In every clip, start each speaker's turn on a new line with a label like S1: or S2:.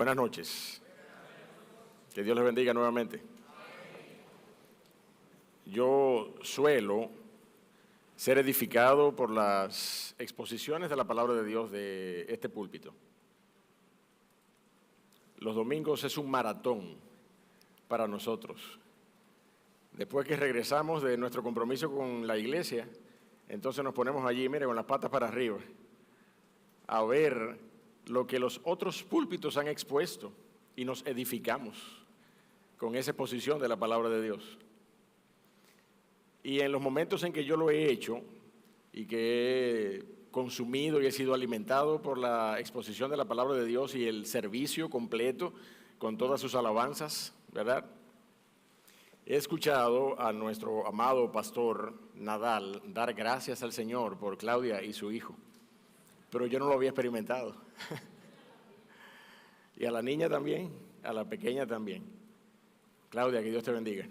S1: Buenas noches. Que Dios les bendiga nuevamente. Yo suelo ser edificado por las exposiciones de la palabra de Dios de este púlpito. Los domingos es un maratón para nosotros. Después que regresamos de nuestro compromiso con la iglesia, entonces nos ponemos allí, mire, con las patas para arriba, a ver lo que los otros púlpitos han expuesto y nos edificamos con esa exposición de la palabra de Dios. Y en los momentos en que yo lo he hecho y que he consumido y he sido alimentado por la exposición de la palabra de Dios y el servicio completo con todas sus alabanzas, ¿verdad? He escuchado a nuestro amado pastor Nadal dar gracias al Señor por Claudia y su hijo, pero yo no lo había experimentado. Y a la niña también, a la pequeña también. Claudia, que Dios te bendiga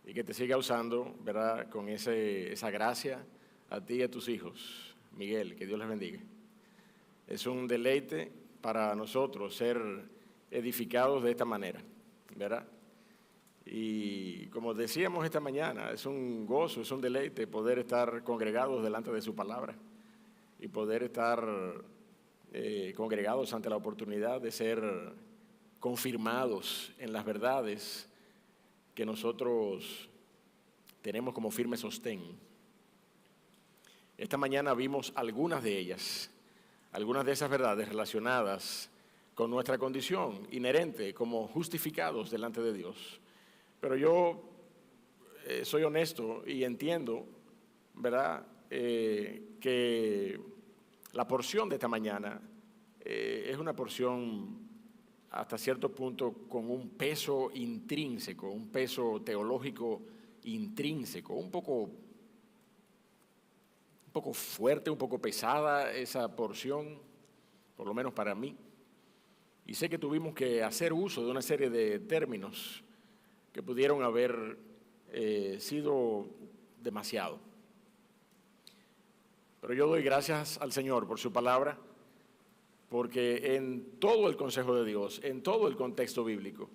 S1: y que te siga usando, ¿verdad?, con esa gracia a ti y a tus hijos. Miguel, que Dios les bendiga. Es un deleite para nosotros ser edificados de esta manera, ¿verdad? Y como decíamos esta mañana, es un gozo, es un deleite poder estar congregados delante de su palabra y poder estar congregados ante la oportunidad de ser confirmados en las verdades que nosotros tenemos como firme sostén. Esta mañana vimos algunas de ellas, algunas de esas verdades relacionadas con nuestra condición inherente como justificados delante de Dios. Pero yo soy honesto y entiendo, ¿verdad?, que la porción de esta mañana es una porción hasta cierto punto con un peso intrínseco, un peso teológico intrínseco, un poco fuerte, un poco pesada esa porción, por lo menos para mí. Y sé que tuvimos que hacer uso de una serie de términos que pudieron haber sido demasiado. Pero yo doy gracias al Señor por su palabra, porque en todo el consejo de Dios, en todo el contexto bíblico,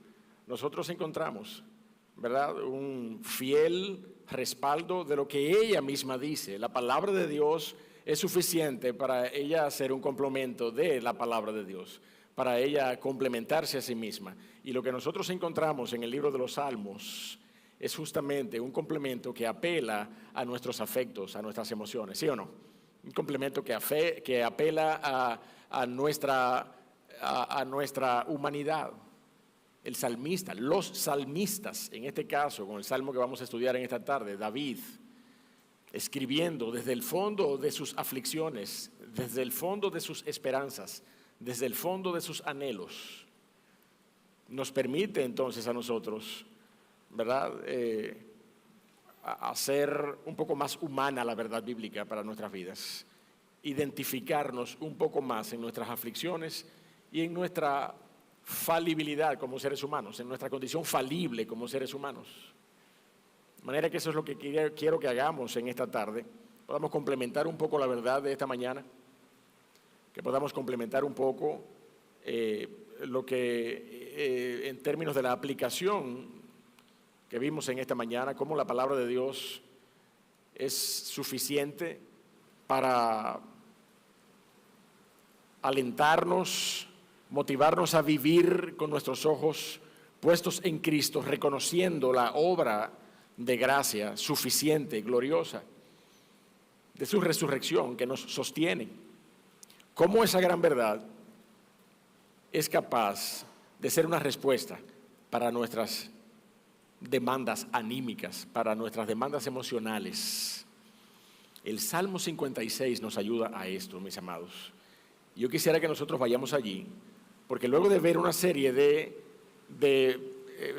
S1: nosotros encontramos, ¿verdad?, un fiel respaldo de lo que ella misma dice. La palabra de Dios es suficiente para ella ser un complemento de la palabra de Dios, para ella complementarse a sí misma. Y lo que nosotros encontramos en el libro de los Salmos es justamente un complemento que apela a nuestros afectos, a nuestras emociones, ¿sí o no? Un complemento que apela a nuestra humanidad. El salmista, los salmistas, en este caso, con el salmo que vamos a estudiar en esta tarde, David, escribiendo desde el fondo de sus aflicciones, desde el fondo de sus esperanzas, desde el fondo de sus anhelos, nos permite entonces a nosotros, ¿verdad?, hacer un poco más humana la verdad bíblica para nuestras vidas, identificarnos un poco más en nuestras aflicciones y en nuestra falibilidad como seres humanos, en nuestra condición falible como seres humanos. De manera que eso es lo que quiero que hagamos en esta tarde, podamos complementar un poco la verdad de esta mañana, que podamos complementar un poco lo que en términos de la aplicación que vimos en esta mañana, cómo la palabra de Dios es suficiente para alentarnos, motivarnos a vivir con nuestros ojos puestos en Cristo, reconociendo la obra de gracia suficiente, gloriosa, de su resurrección que nos sostiene. Cómo esa gran verdad es capaz de ser una respuesta para nuestras demandas anímicas, para nuestras demandas emocionales. El Salmo 56 nos ayuda a esto, mis amados. Yo quisiera que nosotros vayamos allí, porque luego de ver una serie de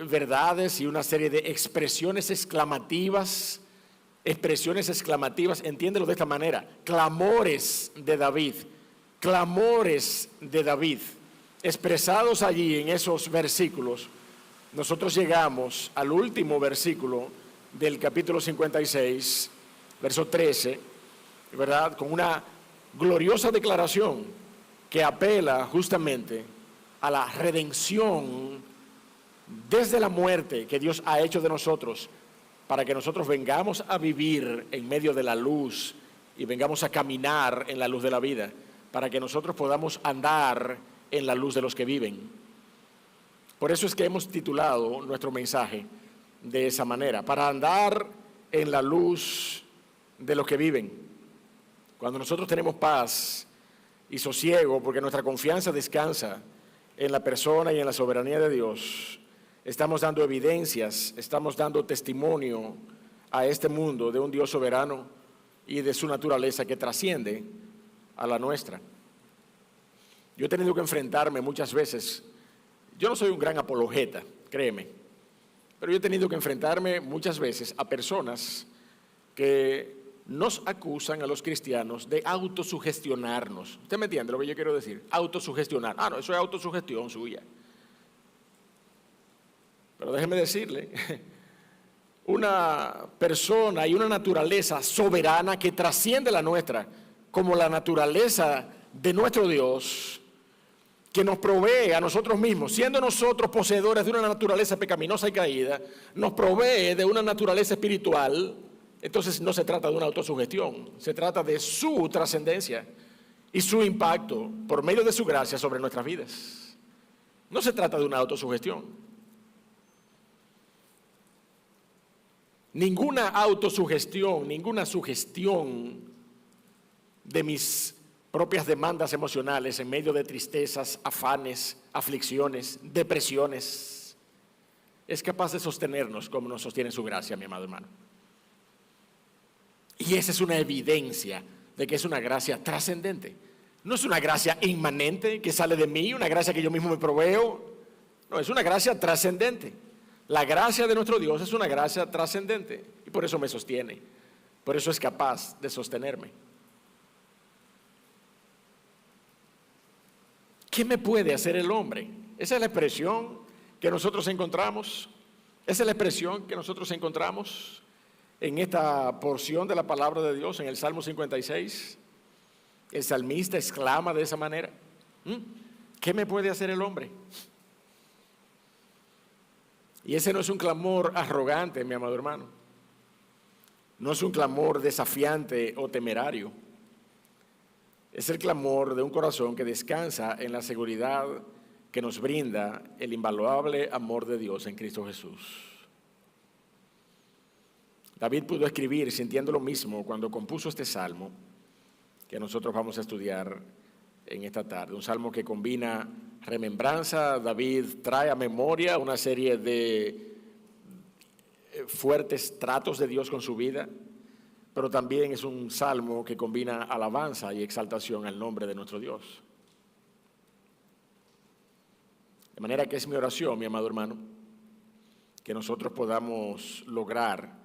S1: verdades y una serie de expresiones exclamativas, entiéndelo de esta manera, clamores de David, expresados allí en esos versículos, nosotros llegamos al último versículo del capítulo 56, verso 13, ¿verdad?, con una gloriosa declaración que apela justamente a la redención desde la muerte que Dios ha hecho de nosotros, para que nosotros vengamos a vivir en medio de la luz y vengamos a caminar en la luz de la vida, para que nosotros podamos andar en la luz de los que viven. Por eso es que hemos titulado nuestro mensaje de esa manera, para andar en la luz de los que viven. Cuando nosotros tenemos paz y sosiego, porque nuestra confianza descansa en la persona y en la soberanía de Dios, estamos dando evidencias, estamos dando testimonio a este mundo de un Dios soberano y de su naturaleza que trasciende a la nuestra. Yo he tenido que enfrentarme muchas veces. Yo no soy un gran apologeta, créeme, pero yo he tenido que enfrentarme muchas veces a personas que nos acusan a los cristianos de autosugestionarnos. ¿Usted me entiende lo que yo quiero decir? Autosugestionar. No, eso es autosugestión suya. Pero déjeme decirle, una persona y una naturaleza soberana que trasciende la nuestra, como la naturaleza de nuestro Dios, que nos provee a nosotros mismos, siendo nosotros poseedores de una naturaleza pecaminosa y caída, nos provee de una naturaleza espiritual. Entonces no se trata de una autosugestión, se trata de su trascendencia y su impacto por medio de su gracia sobre nuestras vidas. No se trata de una autosugestión. Ninguna autosugestión, ninguna sugestión de mis propias demandas emocionales en medio de tristezas, afanes, aflicciones, depresiones, es capaz de sostenernos como nos sostiene su gracia, mi amado hermano. Y esa es una evidencia de que es una gracia trascendente. No es una gracia inmanente que sale de mí, una gracia que yo mismo me proveo. No, es una gracia trascendente. La gracia de nuestro Dios es una gracia trascendente y por eso me sostiene. Por eso es capaz de sostenerme. ¿Qué me puede hacer el hombre? Esa es la expresión que nosotros encontramos. Esa es la expresión que nosotros encontramos en esta porción de la palabra de Dios, en el Salmo 56. El salmista exclama de esa manera: ¿qué me puede hacer el hombre? Y ese no es un clamor arrogante, mi amado hermano. No es un clamor desafiante o temerario. Es el clamor de un corazón que descansa en la seguridad que nos brinda el invaluable amor de Dios en Cristo Jesús. David pudo escribir sintiendo lo mismo cuando compuso este salmo que nosotros vamos a estudiar en esta tarde. Un salmo que combina remembranza. David trae a memoria una serie de fuertes tratos de Dios con su vida, pero también es un salmo que combina alabanza y exaltación al nombre de nuestro Dios. De manera que es mi oración, mi amado hermano, que nosotros podamos lograr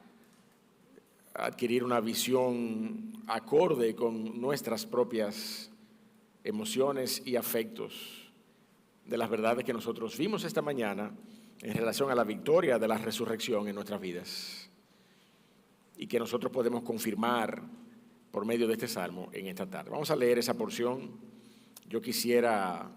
S1: adquirir una visión acorde con nuestras propias emociones y afectos de las verdades que nosotros vimos esta mañana en relación a la victoria de la resurrección en nuestras vidas y que nosotros podemos confirmar por medio de este salmo en esta tarde. Vamos a leer esa porción. Yo quisiera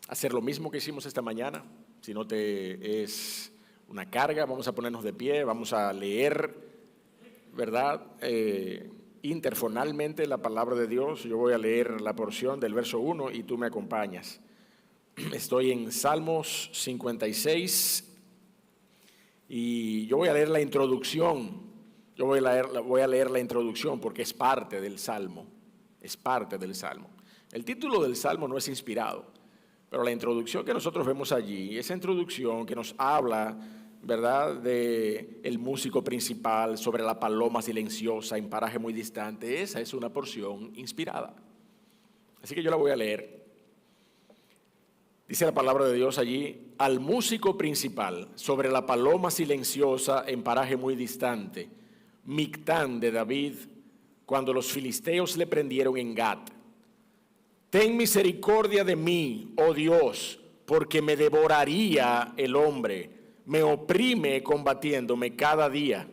S1: hacer lo mismo que hicimos esta mañana. Si no te es una carga, vamos a ponernos de pie, vamos a leer, ¿verdad? Interfonalmente la palabra de Dios. Yo voy a leer la porción del verso 1 y tú me acompañas. Estoy en Salmos 56 y yo voy a leer la introducción. Yo voy a leer la introducción porque es parte del Salmo. Es parte del Salmo. El título del Salmo no es inspirado, pero la introducción que nosotros vemos allí, esa introducción que nos habla, ¿verdad?, de el músico principal sobre la paloma silenciosa en paraje muy distante, esa es una porción inspirada. Así que yo la voy a leer. Dice la palabra de Dios allí: al músico principal sobre la paloma silenciosa en paraje muy distante, Mictán de David, cuando los filisteos le prendieron en Gat. Ten misericordia de mí, oh Dios, porque me devoraría el hombre, me oprime combatiéndome cada día.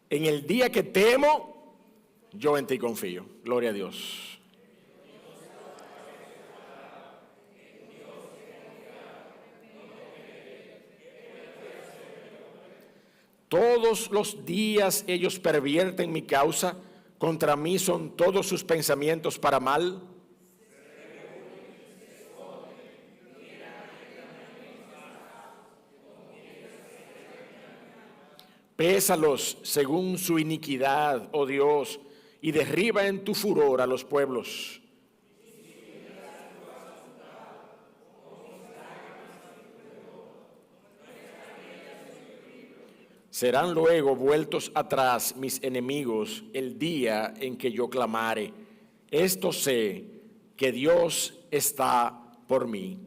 S1: En el día que temo, yo en ti confío. Gloria a Dios. Todos los días ellos pervierten mi causa, contra mí son todos sus pensamientos para mal. Pésalos según su iniquidad, oh Dios, y derriba en tu furor a los pueblos. Serán luego vueltos atrás mis enemigos el día en que yo clamare. Esto sé, que Dios está por mí.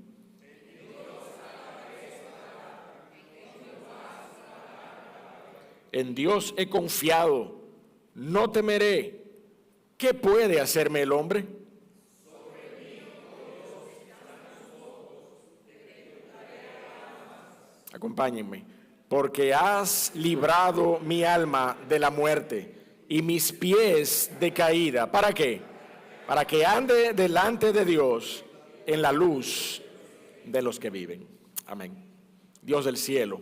S1: En Dios he confiado, no temeré. ¿Qué puede hacerme el hombre? Acompáñenme. Porque has librado mi alma de la muerte y mis pies de caída. ¿Para qué? Para que ande delante de Dios en la luz de los que viven. Amén. Dios del cielo,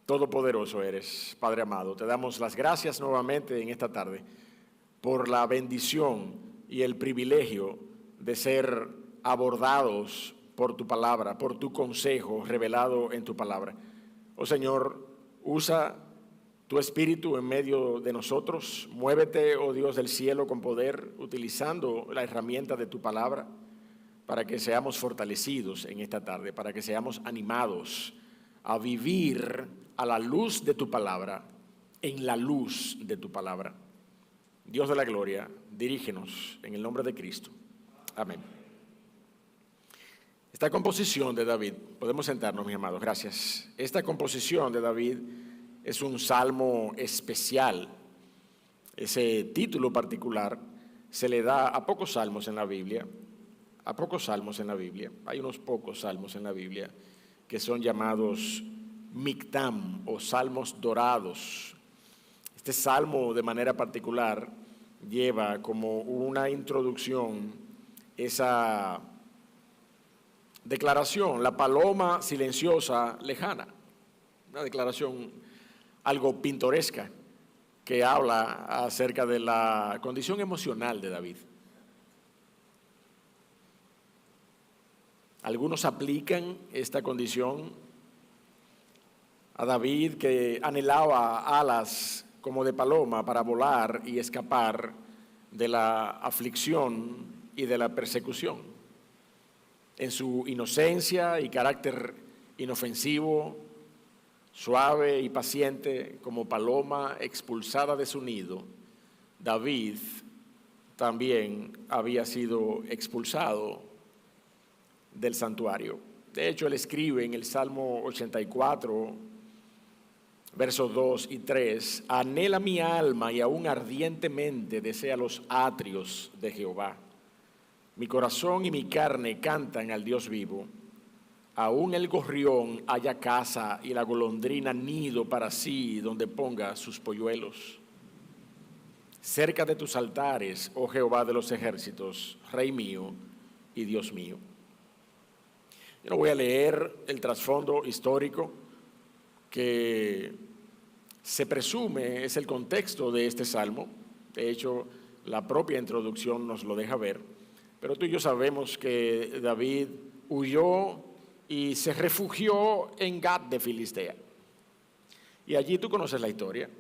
S1: todopoderoso eres, Padre amado. Te damos las gracias nuevamente en esta tarde por la bendición y el privilegio de ser abordados por tu palabra, por tu consejo revelado en tu palabra. Oh Señor, usa tu espíritu en medio de nosotros. Muévete, oh Dios del cielo, con poder, utilizando la herramienta de tu palabra, para que seamos fortalecidos en esta tarde, para que seamos animados a vivir a la luz de tu palabra, en la luz de tu palabra. Dios de la gloria, dirígenos en el nombre de Cristo. Amén. Esta composición de David, podemos sentarnos, mis amados, gracias. Esta composición de David es un salmo especial. Ese título particular se le da a pocos salmos en la Biblia, a pocos salmos en la Biblia. Hay unos pocos salmos en la Biblia que son llamados Mictam o salmos dorados. Este salmo de manera particular lleva como una introducción esa declaración, la paloma silenciosa lejana, una declaración algo pintoresca que habla acerca de la condición emocional de David. Algunos aplican esta condición a David, que anhelaba alas como de paloma para volar y escapar de la aflicción y de la persecución. En su inocencia y carácter inofensivo, suave y paciente como paloma expulsada de su nido, David también había sido expulsado del santuario. De hecho, él escribe en el Salmo 84, versos 2 y 3, anhela mi alma y aún ardientemente desea los atrios de Jehová. Mi corazón y mi carne cantan al Dios vivo. Aún el gorrión halla casa y la golondrina nido para sí donde ponga sus polluelos. Cerca de tus altares, oh Jehová de los ejércitos, Rey mío y Dios mío. Yo no voy a leer el trasfondo histórico que se presume es el contexto de este salmo. De hecho, la propia introducción nos lo deja ver. Pero tú y yo sabemos que David huyó y se refugió en Gat de Filistea. Y allí tú conoces la historia.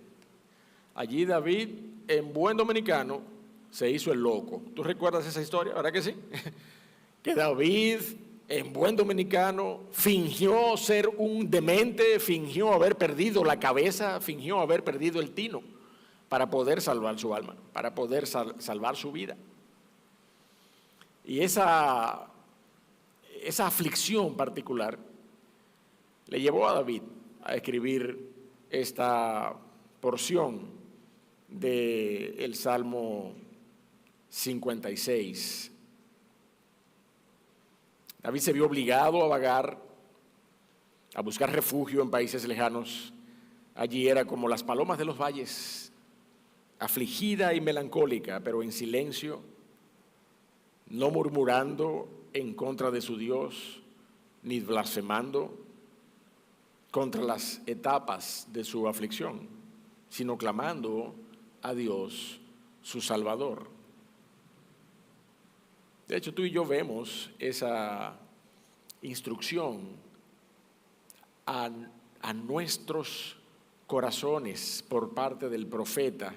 S1: Allí David, en buen dominicano, se hizo el loco. ¿Tú recuerdas esa historia? ¿Verdad que sí? Que David, en buen dominicano, fingió ser un demente, fingió haber perdido la cabeza, fingió haber perdido el tino para poder salvar su alma, para poder salvar su vida. Y esa aflicción particular le llevó a David a escribir esta porción del Salmo 56. David se vio obligado a vagar, a buscar refugio en países lejanos, allí era como las palomas de los valles, afligida y melancólica, pero en silencio, no murmurando en contra de su Dios, ni blasfemando contra las etapas de su aflicción, sino clamando a Dios, su Salvador. De hecho, tú y yo vemos esa instrucción a nuestros corazones por parte del profeta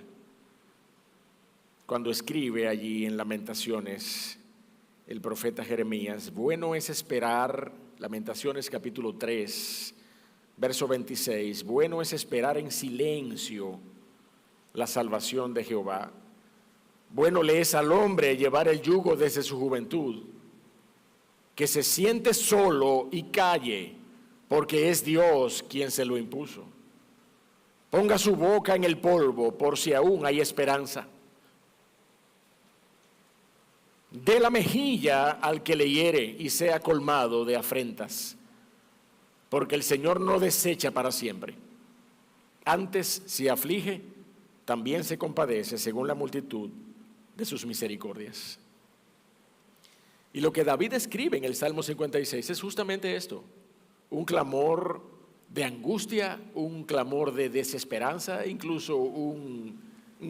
S1: cuando escribe allí en Lamentaciones el profeta Jeremías. Bueno es esperar, Lamentaciones capítulo 3, verso 26, bueno es esperar en silencio la salvación de Jehová. Bueno le es al hombre llevar el yugo desde su juventud, que se siente solo y calle, porque es Dios quien se lo impuso. Ponga su boca en el polvo por si aún hay esperanza. Dé la mejilla al que le hiere y sea colmado de afrentas, porque el Señor no desecha para siempre. Antes, si aflige, también se compadece según la multitud de sus misericordias. Y lo que David escribe en el Salmo 56 es justamente esto: un clamor de angustia, un clamor de desesperanza, incluso un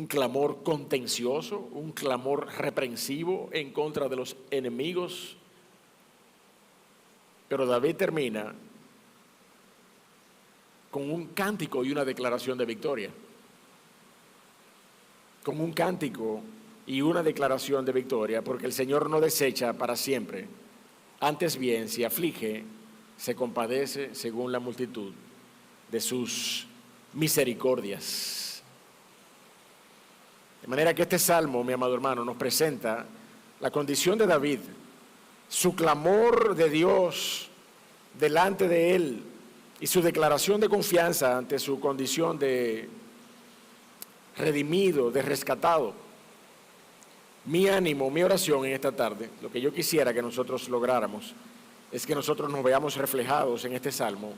S1: clamor contencioso, un clamor reprensivo en contra de los enemigos. Pero David termina con un cántico y una declaración de victoria. Con un cántico y una declaración de victoria, porque el Señor no desecha para siempre. Antes bien, si aflige, se compadece según la multitud de sus misericordias. De manera que este salmo, mi amado hermano, nos presenta la condición de David, su clamor de Dios delante de él y su declaración de confianza ante su condición de redimido, de rescatado. Mi ánimo, mi oración en esta tarde, lo que yo quisiera que nosotros lográramos, es que nosotros nos veamos reflejados en este salmo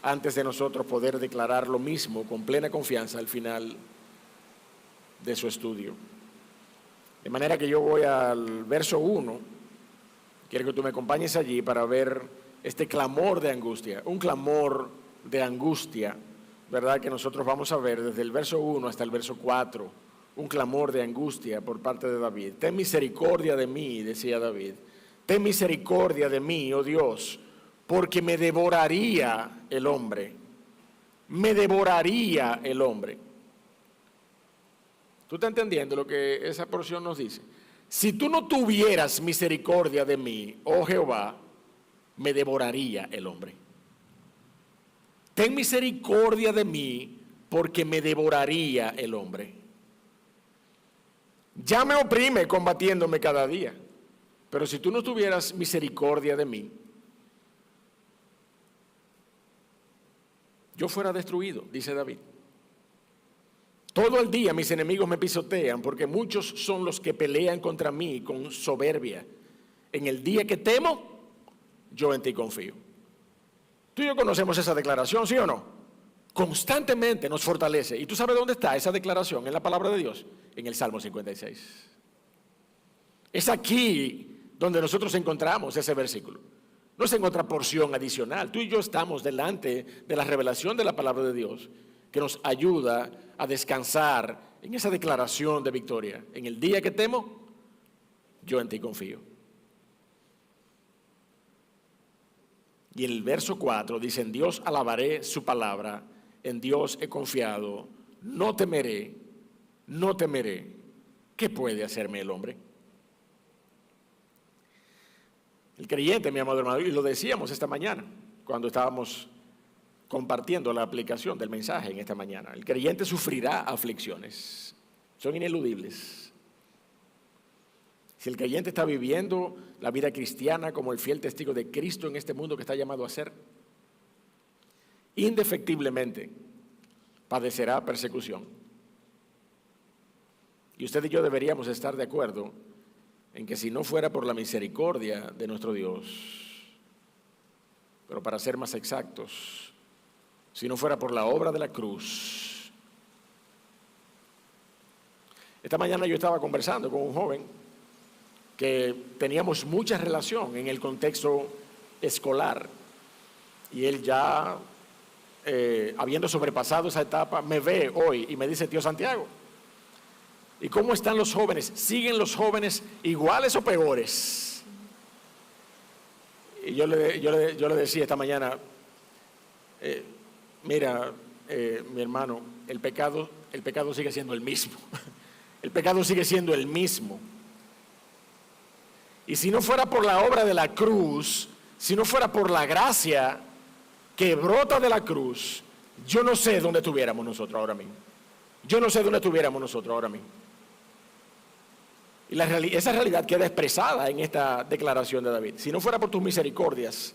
S1: antes de nosotros poder declarar lo mismo con plena confianza al final de su estudio. De manera que yo voy al verso 1, quiero que tú me acompañes allí para ver este clamor de angustia, un clamor de angustia, ¿verdad? Que nosotros vamos a ver desde el verso 1 hasta el verso 4, un clamor de angustia por parte de David. Ten misericordia de mí, decía David, ten misericordia de mí, oh Dios, porque me devoraría el hombre, me devoraría el hombre. ¿Tú estás entendiendo lo que esa porción nos dice? Si tú no tuvieras misericordia de mí, oh Jehová, me devoraría el hombre. Ten misericordia de mí, porque me devoraría el hombre. Ya me oprime combatiéndome cada día, pero si tú no tuvieras misericordia de mí, yo fuera destruido, dice David. Todo el día mis enemigos me pisotean, porque muchos son los que pelean contra mí con soberbia. En el día que temo, yo en ti confío. Tú y yo conocemos esa declaración, ¿sí o no? Constantemente nos fortalece. ¿Y tú sabes dónde está esa declaración en la palabra de Dios? En el Salmo 56. Es aquí donde nosotros encontramos ese versículo. No es en otra porción adicional. Tú y yo estamos delante de la revelación de la palabra de Dios, que nos ayuda a descansar en esa declaración de victoria. En el día que temo, yo en ti confío. Y en el verso 4 dice: en Dios alabaré su palabra, en Dios he confiado, no temeré, no temeré. ¿Qué puede hacerme el hombre? El creyente, mi amado hermano, y lo decíamos esta mañana, cuando estábamos compartiendo la aplicación del mensaje en esta mañana, el creyente sufrirá aflicciones, son ineludibles. Si el creyente está viviendo la vida cristiana como el fiel testigo de Cristo en este mundo que está llamado a ser, indefectiblemente padecerá persecución. Y usted y yo deberíamos estar de acuerdo en que si no fuera por la misericordia de nuestro Dios, pero para ser más exactos, si no fuera por la obra de la cruz. Esta mañana yo estaba conversando con un joven que teníamos mucha relación en el contexto escolar, y él ya, habiendo sobrepasado esa etapa, me ve hoy y me dice: tío Santiago, ¿y cómo están los jóvenes? ¿Siguen los jóvenes iguales o peores? Y yo le decía esta mañana, mira, mi hermano, el pecado sigue siendo el mismo. El pecado sigue siendo el mismo. Y si no fuera por la obra de la cruz, si no fuera por la gracia que brota de la cruz, yo no sé dónde estuviéramos nosotros ahora mismo. Yo no sé dónde estuviéramos nosotros ahora mismo. Y esa realidad queda expresada en esta declaración de David. Si no fuera por tus misericordias,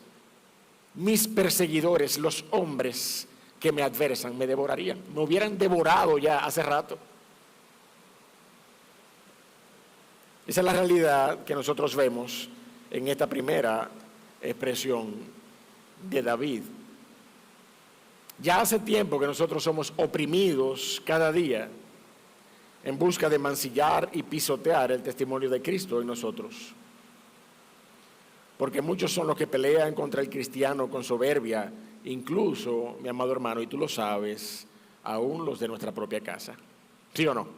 S1: mis perseguidores, los hombres que me adversan, me devorarían. Me hubieran devorado ya hace rato. Esa es la realidad que nosotros vemos en esta primera expresión de David. Ya hace tiempo que nosotros somos oprimidos cada día en busca de mancillar y pisotear el testimonio de Cristo en nosotros. Porque muchos son los que pelean contra el cristiano con soberbia, incluso, mi amado hermano, y tú lo sabes, aún los de nuestra propia casa. ¿Sí o no?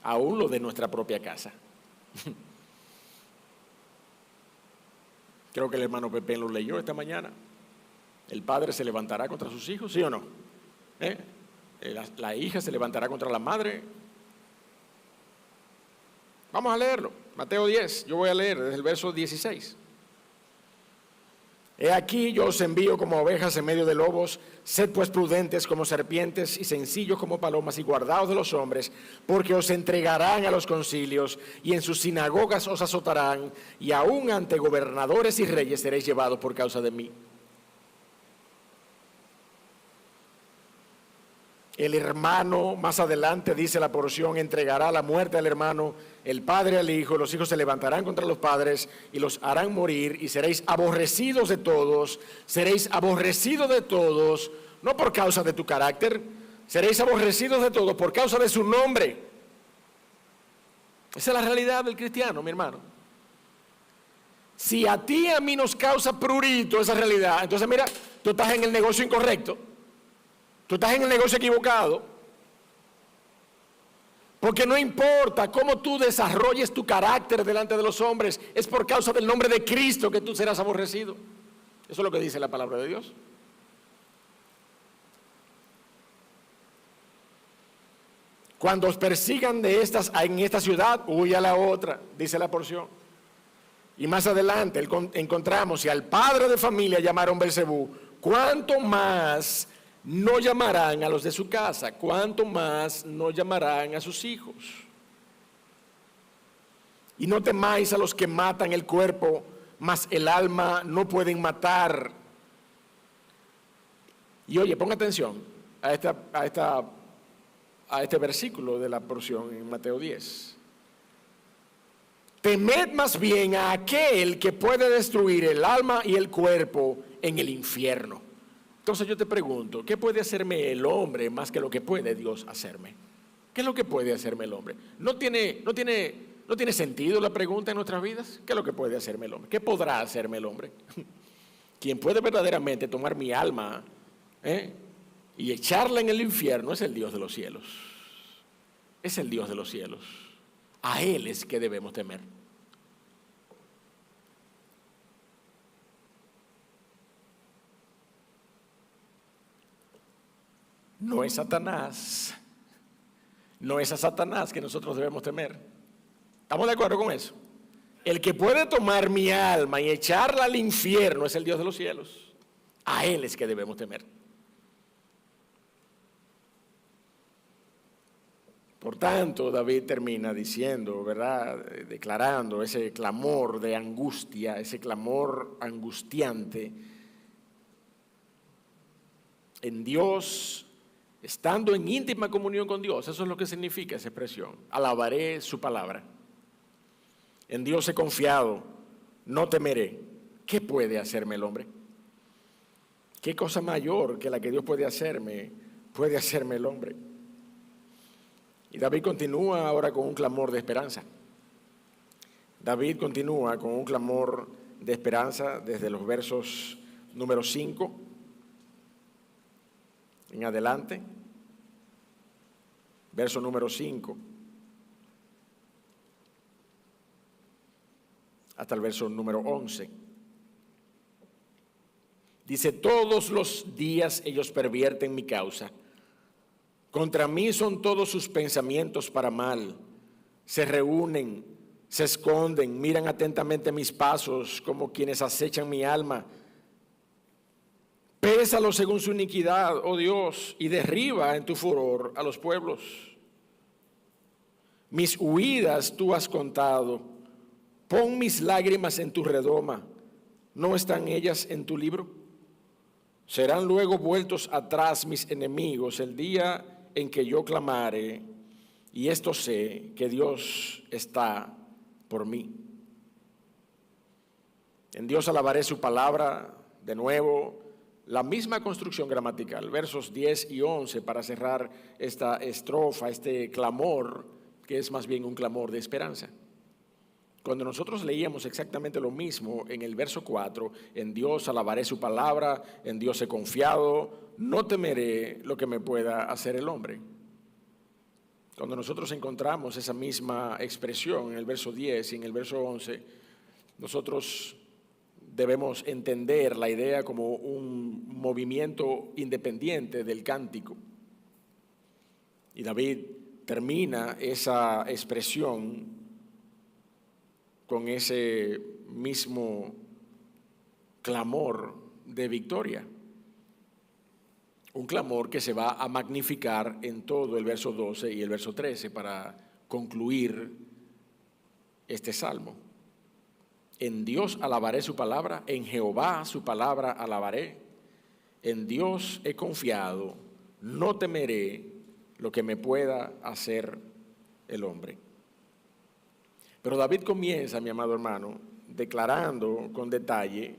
S1: Aún los de nuestra propia casa. Creo que el hermano Pepe lo leyó esta mañana. El padre se levantará contra sus hijos, ¿sí o no? La hija se levantará contra la madre. Vamos a leerlo, Mateo 10, yo voy a leer desde el verso 16. He aquí yo os envío como ovejas en medio de lobos, sed pues prudentes como serpientes y sencillos como palomas y guardaos de los hombres, porque os entregarán a los concilios y en sus sinagogas os azotarán, y aún ante gobernadores y reyes seréis llevados por causa de mí. El hermano, más adelante dice la porción, entregará la muerte al hermano, el padre al hijo, los hijos se levantarán contra los padres y los harán morir, y seréis aborrecidos de todos, no por causa de tu carácter, seréis aborrecidos de todos por causa de su nombre. Esa es la realidad del cristiano, mi hermano. Si a ti y a mí nos causa prurito esa realidad, entonces mira, tú estás en el negocio incorrecto. Tú estás en el negocio equivocado, porque no importa cómo tú desarrolles tu carácter delante de los hombres, es por causa del nombre de Cristo que tú serás aborrecido. Eso es lo que dice la palabra de Dios. Cuando os persigan en esta ciudad, huye a la otra, dice la porción. Y más adelante encontramos, si al padre de familia llamaron Belzebú, ¿cuánto más no llamarán a los de su casa? ¿Cuánto más no llamarán a sus hijos? Y no temáis a los que matan el cuerpo, mas el alma no pueden matar. Y oye, ponga atención a este versículo de la porción en Mateo 10. Temed más bien a aquel que puede destruir el alma y el cuerpo en el infierno. Entonces yo te pregunto, ¿qué puede hacerme el hombre más que lo que puede Dios hacerme? ¿Qué es lo que puede hacerme el hombre? ¿No tiene sentido la pregunta en nuestras vidas? ¿Qué es lo que puede hacerme el hombre? ¿Qué podrá hacerme el hombre? Quien puede verdaderamente tomar mi alma y echarla en el infierno es el Dios de los cielos. Es el Dios de los cielos. A Él es que debemos temer. No es Satanás. No es a Satanás que nosotros debemos temer. ¿Estamos de acuerdo con eso? El que puede tomar mi alma y echarla al infierno es el Dios de los cielos. A Él es que debemos temer. Por tanto, David termina diciendo, ¿verdad? Declarando ese clamor de angustia, ese clamor angustiante. En Dios, estando en íntima comunión con Dios, eso es lo que significa esa expresión. Alabaré su palabra. En Dios he confiado, no temeré. ¿Qué puede hacerme el hombre? ¿Qué cosa mayor que la que Dios puede hacerme el hombre? Y David continúa ahora con un clamor de esperanza. David continúa con un clamor de esperanza desde los versos número 5 en adelante. Verso número 5 hasta el verso número 11. Dice: todos los días ellos pervierten mi causa. Contra mí son todos sus pensamientos para mal. Se reúnen, se esconden, miran atentamente mis pasos como quienes acechan mi alma. Pésalos según su iniquidad, oh Dios, y derriba en tu furor a los pueblos. Mis huidas tú has contado. Pon mis lágrimas en tu redoma. ¿No están ellas en tu libro? Serán luego vueltos atrás mis enemigos el día en que yo clamare, y esto sé, que Dios está por mí. En Dios alabaré su palabra. De nuevo, la misma construcción gramatical, versos 10 y 11 para cerrar esta estrofa, este clamor, que es más bien un clamor de esperanza. Cuando nosotros leíamos exactamente lo mismo en el verso 4, en Dios alabaré su palabra, en Dios he confiado, no temeré lo que me pueda hacer el hombre. Cuando nosotros encontramos esa misma expresión en el verso 10 y en el verso 11, nosotros debemos entender la idea como un movimiento independiente del cántico. Y David termina esa expresión con ese mismo clamor de victoria. Un clamor que se va a magnificar en todo el verso 12 y el verso 13 para concluir este salmo. En Dios alabaré su palabra, en Jehová su palabra alabaré. En Dios he confiado, no temeré lo que me pueda hacer el hombre. Pero David comienza, mi amado hermano, declarando con detalle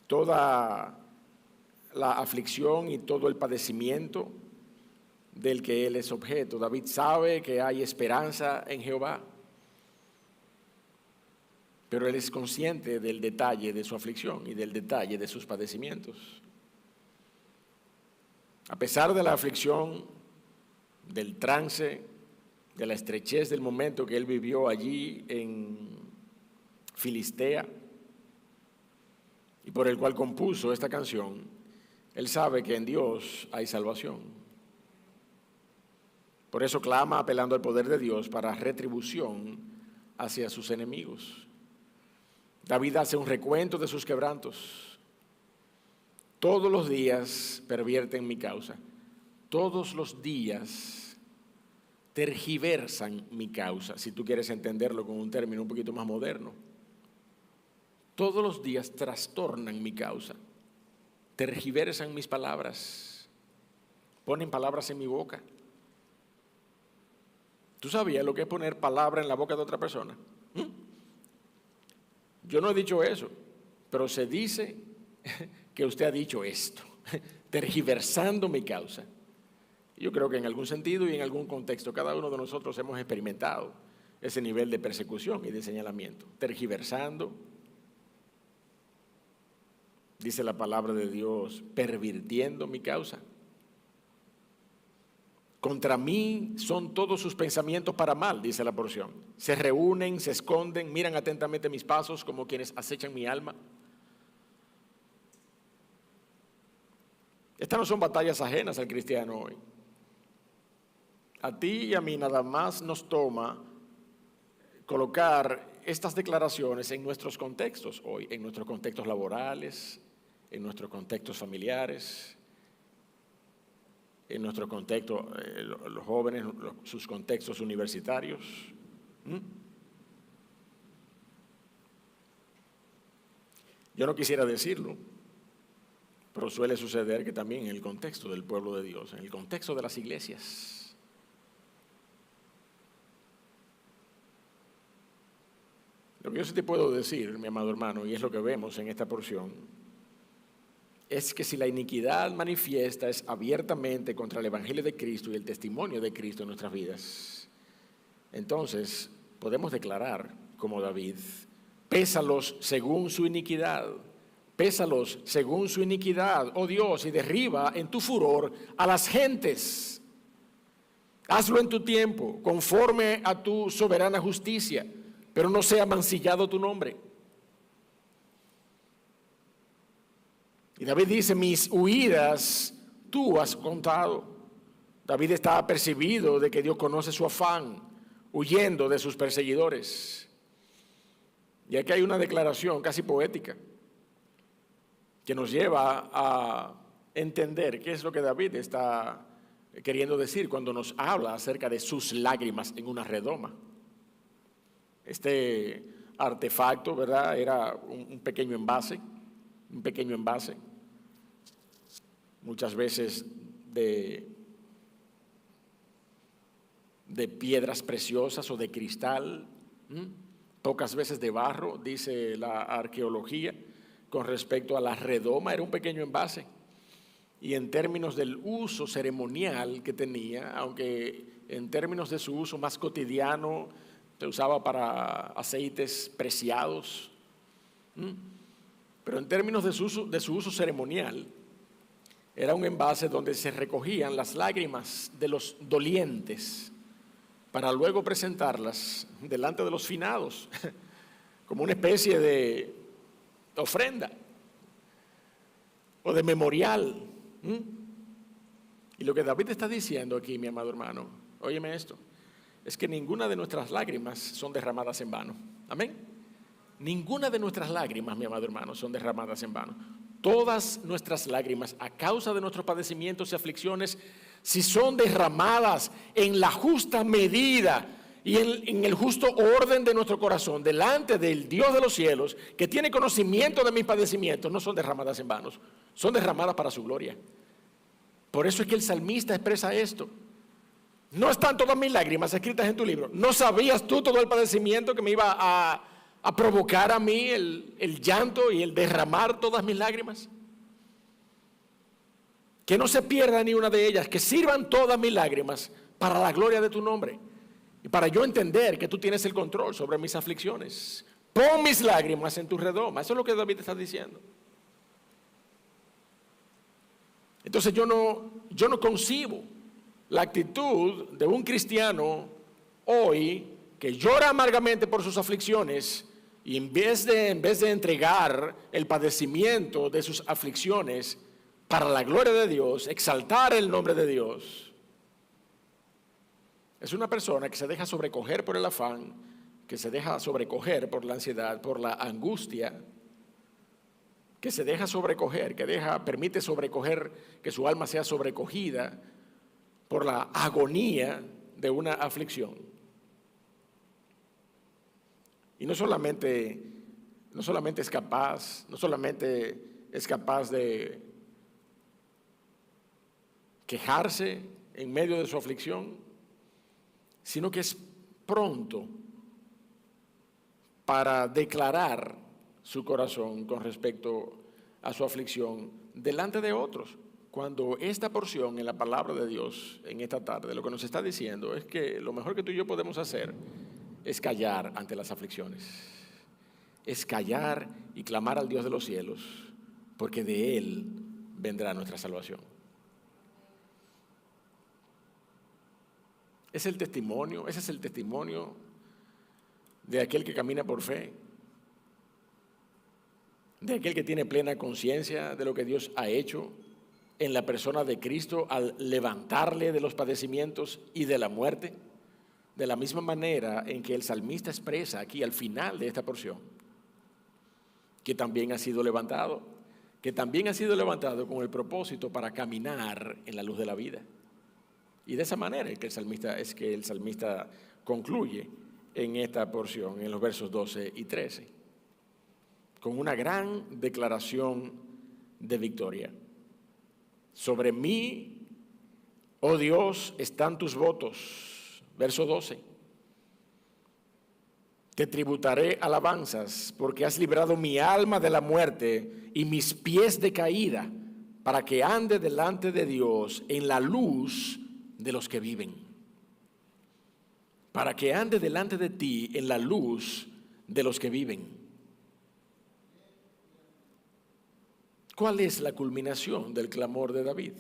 S1: toda la aflicción y todo el padecimiento del que él es objeto. David sabe que hay esperanza en Jehová, pero él es consciente del detalle de su aflicción y del detalle de sus padecimientos. A pesar de la aflicción, del trance, de la estrechez del momento que él vivió allí en Filistea y por el cual compuso esta canción, él sabe que en Dios hay salvación. Por eso clama apelando al poder de Dios para retribución hacia sus enemigos. David hace un recuento de sus quebrantos. Todos los días pervierten mi causa. Todos los días tergiversan mi causa, si tú quieres entenderlo con un término un poquito más moderno. Todos los días trastornan mi causa, tergiversan mis palabras, ponen palabras en mi boca. ¿Tú sabías lo que es poner palabra en la boca de otra persona? Yo no he dicho eso, pero se dice que usted ha dicho esto, tergiversando mi causa. Yo creo que en algún sentido y en algún contexto cada uno de nosotros hemos experimentado ese nivel de persecución y de señalamiento, tergiversando, dice la palabra de Dios, pervirtiendo mi causa. Contra mí son todos sus pensamientos para mal, dice la porción. Se reúnen, se esconden, miran atentamente mis pasos como quienes acechan mi alma. Estas no son batallas ajenas al cristiano hoy. A ti y a mí nada más nos toma colocar estas declaraciones en nuestros contextos hoy, en nuestros contextos laborales, en nuestros contextos familiares, en nuestro contexto, los jóvenes, sus contextos universitarios. Yo no quisiera decirlo, pero suele suceder que también en el contexto del pueblo de Dios, en el contexto de las iglesias, lo que yo sí te puedo decir, mi amado hermano, y es lo que vemos en esta porción, es que si la iniquidad manifiesta es abiertamente contra el Evangelio de Cristo y el testimonio de Cristo en nuestras vidas, entonces podemos declarar como David: pésalos según su iniquidad, pésalos según su iniquidad, oh Dios, y derriba en tu furor a las gentes. Hazlo en tu tiempo, conforme a tu soberana justicia, pero no sea mancillado tu nombre. Y David dice: mis huidas tú has contado. David está apercibido de que Dios conoce su afán, huyendo de sus perseguidores. Y aquí hay una declaración casi poética que nos lleva a entender qué es lo que David está queriendo decir cuando nos habla acerca de sus lágrimas en una redoma. Este artefacto, ¿verdad?, era un pequeño envase, muchas veces de piedras preciosas o de cristal, pocas veces de barro, dice la arqueología. Con respecto a la redoma, era un pequeño envase. Y en términos del uso ceremonial que tenía, aunque en términos de su uso más cotidiano, se usaba para aceites preciados, pero en términos de su uso ceremonial, era un envase donde se recogían las lágrimas de los dolientes para luego presentarlas delante de los finados, como una especie de ofrenda o de memorial. Y lo que David está diciendo aquí, mi amado hermano, óyeme esto, es que ninguna de nuestras lágrimas son derramadas en vano. Amén. Ninguna de nuestras lágrimas, mi amado hermano, son derramadas en vano. Todas nuestras lágrimas, a causa de nuestros padecimientos y aflicciones, si son derramadas en la justa medida y en el justo orden de nuestro corazón, delante del Dios de los cielos, que tiene conocimiento de mis padecimientos, no son derramadas en vano, son derramadas para su gloria. Por eso es que el salmista expresa esto. No están todas mis lágrimas escritas en tu libro. ¿No sabías tú todo el padecimiento que me iba a provocar a mí el llanto y el derramar todas mis lágrimas? Que no se pierda ni una de ellas, que sirvan todas mis lágrimas para la gloria de tu nombre y para yo entender que tú tienes el control sobre mis aflicciones. Pon mis lágrimas en tu redoma. Eso es lo que David está diciendo. Entonces yo no concibo la actitud de un cristiano hoy que llora amargamente por sus aflicciones y en vez de entregar el padecimiento de sus aflicciones para la gloria de Dios, exaltar el nombre de Dios, es una persona que se deja sobrecoger por el afán, que se deja sobrecoger por la ansiedad, por la angustia, que se deja sobrecoger, permite sobrecoger, que su alma sea sobrecogida por la agonía de una aflicción. Y no solamente es capaz de quejarse en medio de su aflicción, sino que es pronto para declarar su corazón con respecto a su aflicción delante de otros. Cuando esta porción en la palabra de Dios en esta tarde lo que nos está diciendo es que lo mejor que tú y yo podemos hacer es callar ante las aflicciones, es callar y clamar al Dios de los cielos, porque de Él vendrá nuestra salvación. Ese es el testimonio de aquel que camina por fe, de aquel que tiene plena conciencia de lo que Dios ha hecho en la persona de Cristo al levantarle de los padecimientos y de la muerte, de la misma manera en que el salmista expresa aquí al final de esta porción, que también ha sido levantado con el propósito para caminar en la luz de la vida. Y de esa manera es que el salmista concluye en esta porción, en los versos 12 y 13, con una gran declaración de victoria. Sobre mí, oh Dios, están tus votos. Verso 12. Te tributaré alabanzas, porque has librado mi alma de la muerte y mis pies de caída, para que ande delante de Dios en la luz de los que viven. Para que ande delante de ti en la luz de los que viven. ¿Cuál es la culminación del clamor de David?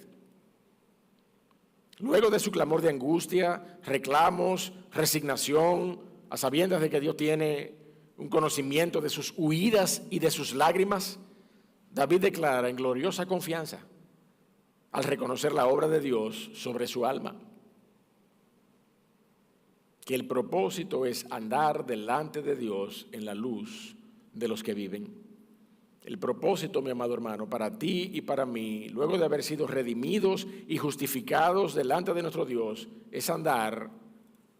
S1: Luego de su clamor de angustia, reclamos, resignación, a sabiendas de que Dios tiene un conocimiento de sus huidas y de sus lágrimas, David declara en gloriosa confianza al reconocer la obra de Dios sobre su alma, que el propósito es andar delante de Dios en la luz de los que viven. El propósito, mi amado hermano, para ti y para mí, luego de haber sido redimidos y justificados delante de nuestro Dios, es andar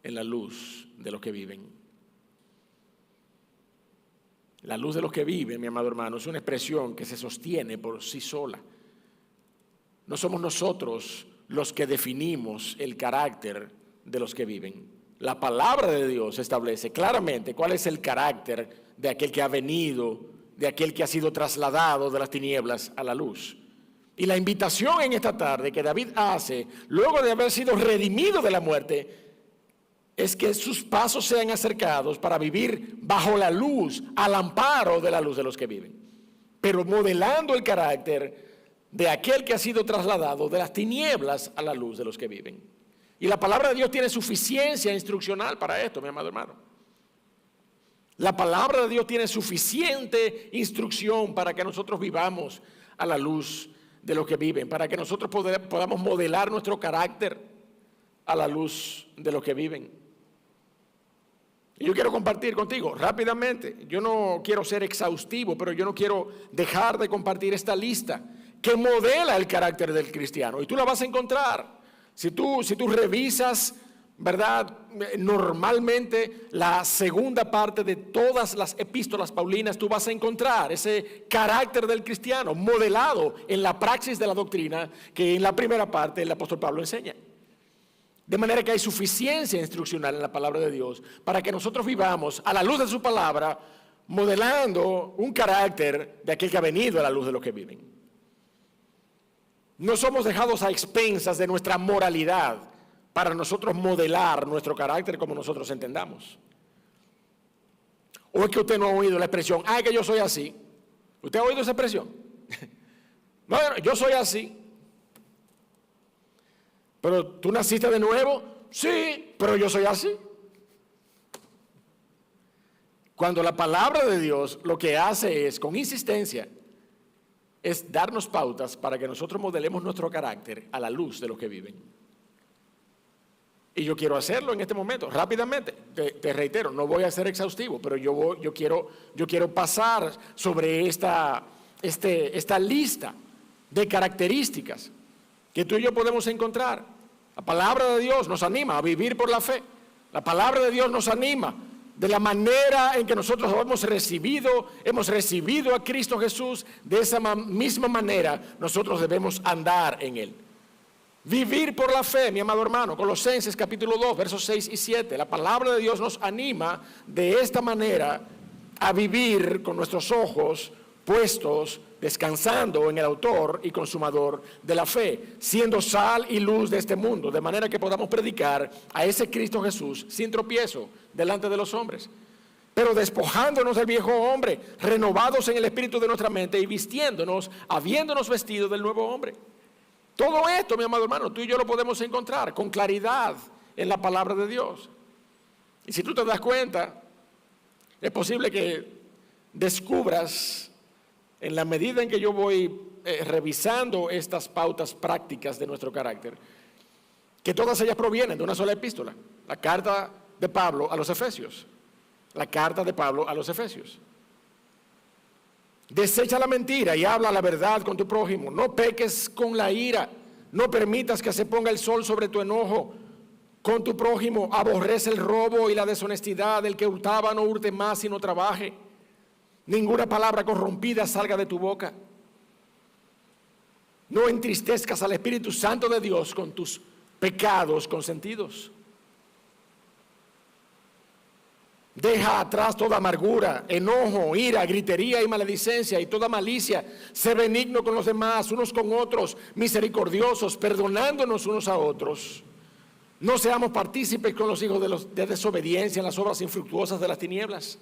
S1: en la luz de los que viven. La luz de los que viven, mi amado hermano, es una expresión que se sostiene por sí sola. No somos nosotros los que definimos el carácter de los que viven. La palabra de Dios establece claramente cuál es el carácter de aquel que ha venido, de aquel que ha sido trasladado de las tinieblas a la luz. Y la invitación en esta tarde que David hace, luego de haber sido redimido de la muerte, es que sus pasos sean acercados para vivir bajo la luz, al amparo de la luz de los que viven, pero modelando el carácter de aquel que ha sido trasladado de las tinieblas a la luz de los que viven. Y la palabra de Dios tiene suficiencia instruccional para esto, mi amado hermano. La palabra de Dios tiene suficiente instrucción para que nosotros vivamos a la luz de los que viven, para que nosotros podamos modelar nuestro carácter a la luz de los que viven. Y yo quiero compartir contigo rápidamente, yo no quiero ser exhaustivo, pero yo no quiero dejar de compartir esta lista que modela el carácter del cristiano. Y tú la vas a encontrar. Si tú revisas, ¿verdad?, normalmente la segunda parte de todas las epístolas paulinas, tú vas a encontrar ese carácter del cristiano modelado en la praxis de la doctrina que en la primera parte el apóstol Pablo enseña. De manera que hay suficiencia instruccional en la palabra de Dios para que nosotros vivamos a la luz de su palabra, modelando un carácter de aquel que ha venido a la luz de los que viven. No somos dejados a expensas de nuestra moralidad para nosotros modelar nuestro carácter como nosotros entendamos. ¿O es que usted no ha oído la expresión, que yo soy así? ¿Usted ha oído esa expresión? No, yo soy así. ¿Pero tú naciste de nuevo? Sí, pero yo soy así. Cuando la palabra de Dios lo que hace es, con insistencia, es darnos pautas para que nosotros modelemos nuestro carácter a la luz de los que viven. Y yo quiero hacerlo en este momento, rápidamente. Te reitero, no voy a ser exhaustivo, pero yo quiero pasar sobre esta lista de características que tú y yo podemos encontrar. La palabra de Dios nos anima a vivir por la fe. La palabra de Dios nos anima de la manera en que nosotros hemos recibido a Cristo Jesús. De esa misma manera nosotros debemos andar en Él. Vivir por la fe, mi amado hermano. Colosenses capítulo 2, versos 6 y 7. La palabra de Dios nos anima de esta manera a vivir con nuestros ojos puestos, descansando en el autor y consumador de la fe, siendo sal y luz de este mundo, de manera que podamos predicar a ese Cristo Jesús sin tropiezo delante de los hombres, pero despojándonos del viejo hombre, renovados en el espíritu de nuestra mente y vistiéndonos, habiéndonos vestido del nuevo hombre. Todo esto, mi amado hermano, tú y yo lo podemos encontrar con claridad en la palabra de Dios. Y si tú te das cuenta, es posible que descubras, en la medida en que yo voy revisando estas pautas prácticas de nuestro carácter, que todas ellas provienen de una sola epístola, la carta de Pablo a los Efesios. La carta de Pablo a los Efesios. Desecha la mentira y habla la verdad con tu prójimo. No peques con la ira. No permitas que se ponga el sol sobre tu enojo con tu prójimo. Aborrece el robo y la deshonestidad. El que hurtaba no hurte más sino trabaje. Ninguna palabra corrompida salga de tu boca. No entristezcas al Espíritu Santo de Dios con tus pecados consentidos. Deja atrás toda amargura, enojo, ira, gritería y maledicencia y toda malicia. Sé benigno con los demás, unos con otros, misericordiosos, perdonándonos unos a otros. No seamos partícipes con los hijos de desobediencia en las obras infructuosas de las tinieblas.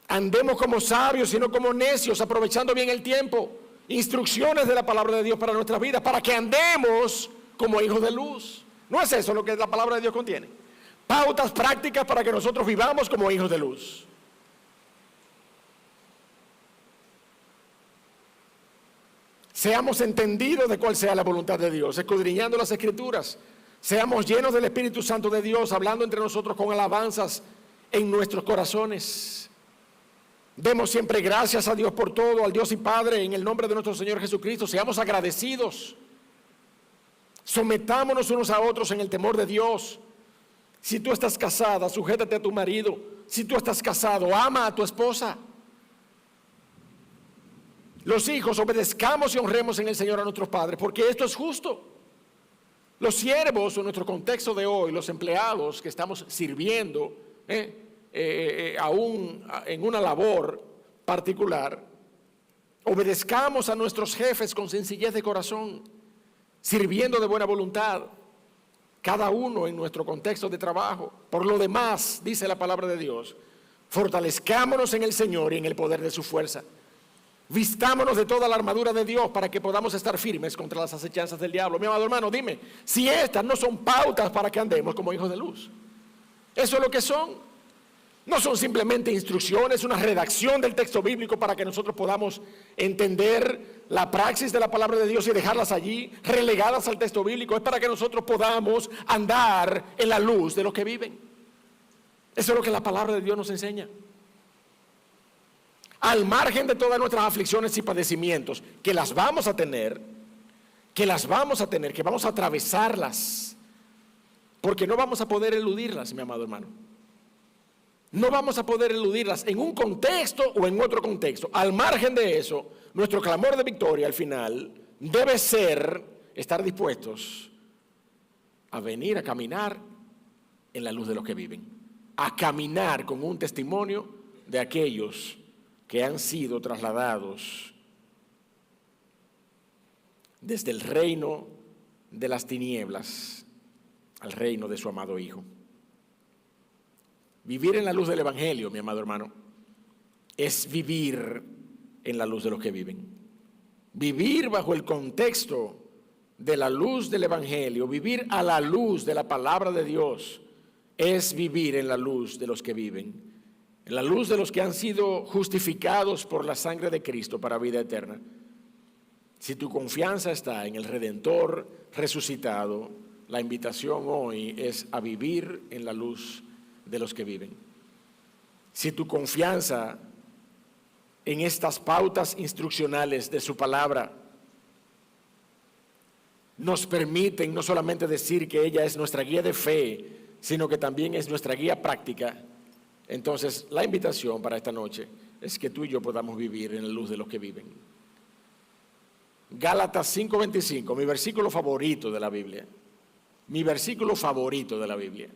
S1: Andemos como sabios y no como necios, aprovechando bien el tiempo. Instrucciones de la palabra de Dios para nuestras vidas, para que andemos como hijos de luz. ¿No es eso lo que la palabra de Dios contiene? Pautas prácticas para que nosotros vivamos como hijos de luz. Seamos entendidos de cuál sea la voluntad de Dios, escudriñando las Escrituras. Seamos llenos del Espíritu Santo de Dios, hablando entre nosotros con alabanzas en nuestros corazones. Demos siempre gracias a Dios por todo, al Dios y Padre, en el nombre de nuestro Señor Jesucristo. Seamos agradecidos. Sometámonos unos a otros en el temor de Dios. Si tú estás casada, sujétate a tu marido. Si tú estás casado, ama a tu esposa. Los hijos, obedezcamos y honremos en el Señor a nuestros padres, porque esto es justo. Los siervos, en nuestro contexto de hoy, los empleados que estamos sirviendo, aún en una labor particular, obedezcamos a nuestros jefes con sencillez de corazón, sirviendo de buena voluntad, cada uno en nuestro contexto de trabajo. Por lo demás, dice la palabra de Dios, fortalezcámonos en el Señor y en el poder de su fuerza. Vistámonos de toda la armadura de Dios para que podamos estar firmes contra las acechanzas del diablo. Mi amado hermano, dime, si estas no son pautas para que andemos como hijos de luz. Eso es lo que son. No son simplemente instrucciones, una redacción del texto bíblico para que nosotros podamos entender la praxis de la palabra de Dios y dejarlas allí, relegadas al texto bíblico. Es para que nosotros podamos andar en la luz de los que viven. Eso es lo que la palabra de Dios nos enseña. Al margen de todas nuestras aflicciones y padecimientos, que las vamos a tener, que vamos a atravesarlas, porque no vamos a poder eludirlas, mi amado hermano. No vamos a poder eludirlas en un contexto o en otro contexto. Al margen de eso, nuestro clamor de victoria al final debe ser estar dispuestos a venir a caminar en la luz de los que viven, a caminar con un testimonio de aquellos que han sido trasladados desde el reino de las tinieblas al reino de su amado Hijo. Vivir en la luz del Evangelio, mi amado hermano, es vivir en la luz de los que viven. Vivir bajo el contexto de la luz del Evangelio, vivir a la luz de la palabra de Dios, es vivir en la luz de los que viven, en la luz de los que han sido justificados por la sangre de Cristo para vida eterna. Si tu confianza está en el Redentor resucitado, la invitación hoy es a vivir en la luz de los que viven. Si tu confianza en estas pautas instruccionales de su palabra nos permiten no solamente decir que ella es nuestra guía de fe, sino que también es nuestra guía práctica, entonces la invitación para esta noche es que tú y yo podamos vivir en la luz de los que viven. Gálatas 5:25, mi versículo favorito de la Biblia. Mi versículo favorito de la Biblia.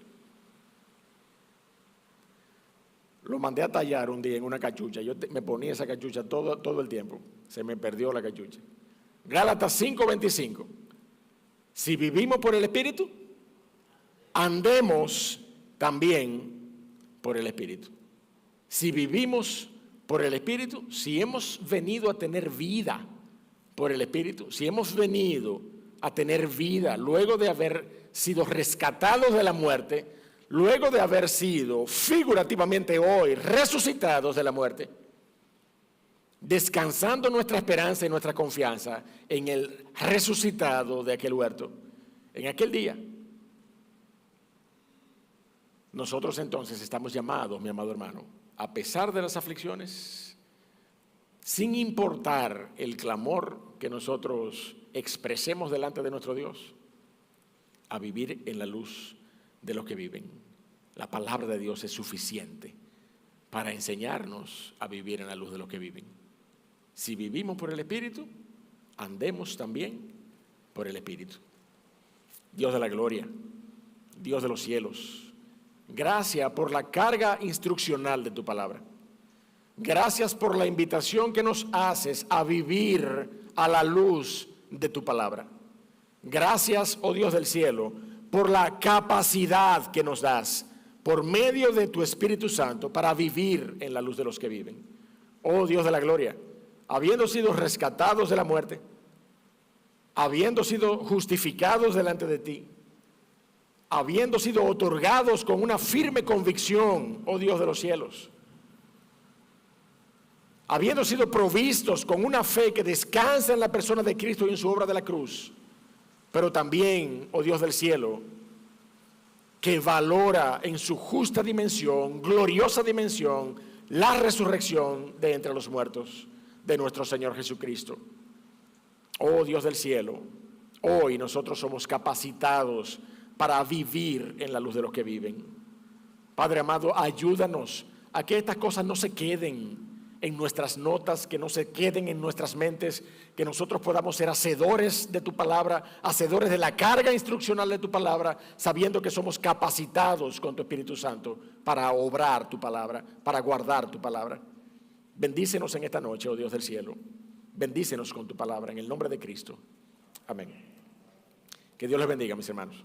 S1: Lo mandé a tallar un día en una cachucha. Yo me ponía esa cachucha todo el tiempo. Se me perdió la cachucha. Gálatas 5:25. Si vivimos por el Espíritu, andemos también por el Espíritu. Si vivimos por el Espíritu, si hemos venido a tener vida por el Espíritu, si hemos venido a tener vida luego de haber sido rescatados de la muerte, luego de haber sido figurativamente hoy resucitados de la muerte, descansando nuestra esperanza y nuestra confianza en el resucitado de aquel huerto, en aquel día, nosotros entonces estamos llamados, mi amado hermano, a pesar de las aflicciones, sin importar el clamor que nosotros expresemos delante de nuestro Dios, a vivir en la luz de los que viven. La palabra de Dios es suficiente para enseñarnos a vivir en la luz de los que viven. Si vivimos por el Espíritu, andemos también por el Espíritu. Dios de la gloria, Dios de los cielos, Gracias por la carga instruccional de tu palabra. Gracias por la invitación que nos haces a vivir a la luz de tu palabra. Gracias, oh Dios del cielo, por la capacidad que nos das por medio de tu Espíritu Santo para vivir en la luz de los que viven. Oh Dios de la gloria, habiendo sido rescatados de la muerte, habiendo sido justificados delante de ti, habiendo sido otorgados con una firme convicción, oh Dios de los cielos, habiendo sido provistos con una fe que descansa en la persona de Cristo y en su obra de la cruz, pero también, oh Dios del cielo, que valora en su justa dimensión, gloriosa dimensión, la resurrección de entre los muertos de nuestro Señor Jesucristo. Oh Dios del cielo, hoy nosotros somos capacitados para vivir en la luz de los que viven. Padre amado, ayúdanos a que estas cosas no se queden en nuestras notas, que no se queden en nuestras mentes, que nosotros podamos ser hacedores de tu palabra, hacedores de la carga instruccional de tu palabra, sabiendo que somos capacitados con tu Espíritu Santo para obrar tu palabra, para guardar tu palabra. Bendícenos en esta noche, oh Dios del cielo. Bendícenos con tu palabra, en el nombre de Cristo. Amén. Que Dios les bendiga, mis hermanos.